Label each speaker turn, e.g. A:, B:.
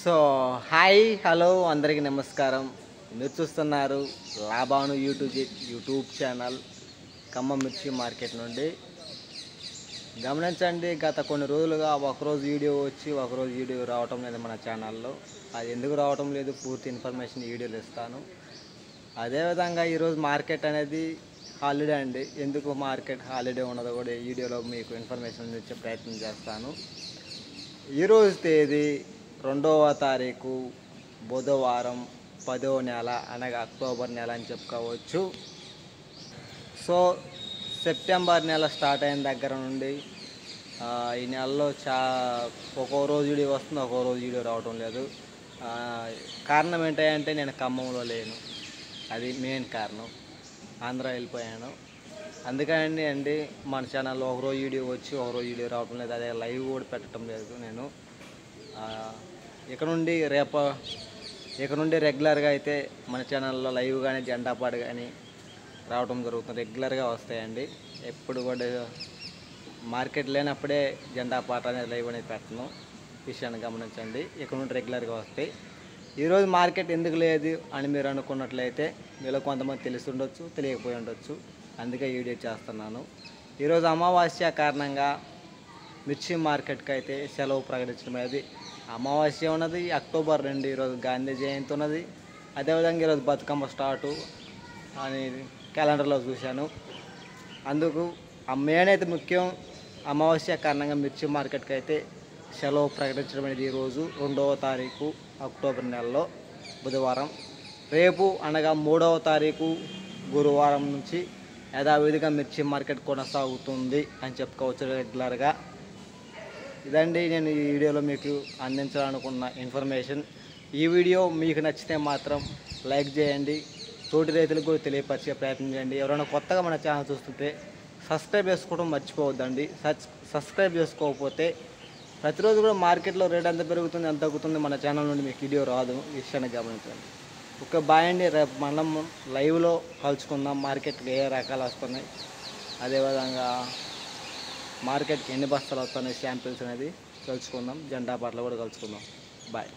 A: So hi hello అందరికీ నమస్కారం. మీరు చూస్తున్నారు లాభాను యూట్యూబ్ ఛానల్ ఖమ్మం మిర్చి మార్కెట్ నుండి. గమనించండి, గత కొన్ని రోజులుగా ఒకరోజు వీడియో వచ్చి ఒకరోజు వీడియో రావటం లేదు మన ఛానల్లో. అది ఎందుకు రావటం లేదు పూర్తి ఇన్ఫర్మేషన్ వీడియోలు ఇస్తాను. అదేవిధంగా ఈరోజు మార్కెట్ అనేది హాలిడే అండి. ఎందుకు మార్కెట్ హాలిడే ఉన్నదో కూడా ఈ వీడియోలో మీకు ఇన్ఫర్మేషన్ ఇచ్చే ప్రయత్నం చేస్తాను. ఈరోజు తేదీ 2వ తారీఖు బుధవారం 10వ నెల, అనగా అక్టోబర్ నెల అని చెప్పుకోవచ్చు. సో సెప్టెంబర్ నెల స్టార్ట్ అయిన దగ్గర నుండి ఈ నెలలో ఒక్కో రోజు వీడియో వస్తుంది, ఒక్కో రోజు వీడియో రావటం లేదు. కారణం ఏంటంటే నేను ఖమ్మంలో లేను, అది మెయిన్ కారణం. ఆంధ్ర వెళ్ళిపోయాను. అందుకని అండి మన ఛానల్లో ఒకరోజు వీడియో వచ్చి ఒకరోజు వీడియో రావటం లేదు. అదే లైవ్ కూడా పెట్టడం లేదు నేను. ఇక నుండి రెగ్యులర్గా అయితే మన ఛానల్లో లైవ్ కానీ జెండా పాట కానీ రావడం జరుగుతుంది. రెగ్యులర్గా వస్తాయండి. ఎప్పుడు కూడా మార్కెట్ లేనప్పుడే జెండా పాట అనేది లైవ్ అనేది పెట్టను, విషయాన్ని గమనించండి. ఇక నుండి రెగ్యులర్గా వస్తాయి. ఈరోజు మార్కెట్ ఎందుకు లేదు అని మీరు అనుకున్నట్లయితే మీలో కొంతమంది తెలిసి ఉండొచ్చు, తెలియకపోయి ఉండొచ్చు. అందుకే వీడియో చేస్తున్నాను. ఈరోజు అమావాస్య కారణంగా మిర్చి మార్కెట్కి అయితే సెలవు ప్రకటించడం అనేది. అమావాస్య ఉన్నది, అక్టోబర్ 2 ఈరోజు గాంధీ జయంతి ఉన్నది. అదేవిధంగా ఈరోజు బతుకమ్మ స్టార్టు అని క్యాలెండర్లో చూశాను. అందుకు మెయిన్ అయితే ముఖ్యం, అమావాస్య కారణంగా మిర్చి మార్కెట్కి అయితే సెలవు ప్రకటించడం అనేది ఈరోజు 2వ తారీఖు అక్టోబర్ నెలలో బుధవారం. రేపు అనగా 3వ తారీఖు గురువారం నుంచి యథావిధిగా మిర్చి మార్కెట్ కొనసాగుతుంది అని చెప్పుకోవచ్చు రెగ్యులర్గా. ఇదండి నేను ఈ వీడియోలో మీకు అందించాలనుకున్న ఇన్ఫర్మేషన్. ఈ వీడియో మీకు నచ్చితే మాత్రం లైక్ చేయండి, తోటి రైతులకు కూడా తెలియపరిచే ప్రయత్నం చేయండి. ఎవరైనా కొత్తగా మన ఛానల్ చూస్తుంటే సబ్స్క్రైబ్ చేసుకోవడం మర్చిపోవద్దండి. సబ్స్క్రైబ్ చేసుకోకపోతే ప్రతిరోజు కూడా మార్కెట్లో రేట్ ఎంత పెరుగుతుంది ఎంత తగ్గుతుంది మన ఛానల్ నుండి మీకు వీడియో రాదు, ఈ విషయాన్ని గమనించండి. ఓకే, బాయ్ అండి. రేపు మనం లైవ్లో కలుసుకుందాం. మార్కెట్కి ఏ రకాలు వస్తున్నాయి, అదేవిధంగా మార్కెట్కి ఎన్ని బస్తాలు వస్తున్నాయి శాంపిల్స్ అనేది కలుసుకుందాం. జెండా పాటలు కూడా కలుసుకుందాం. బాయ్.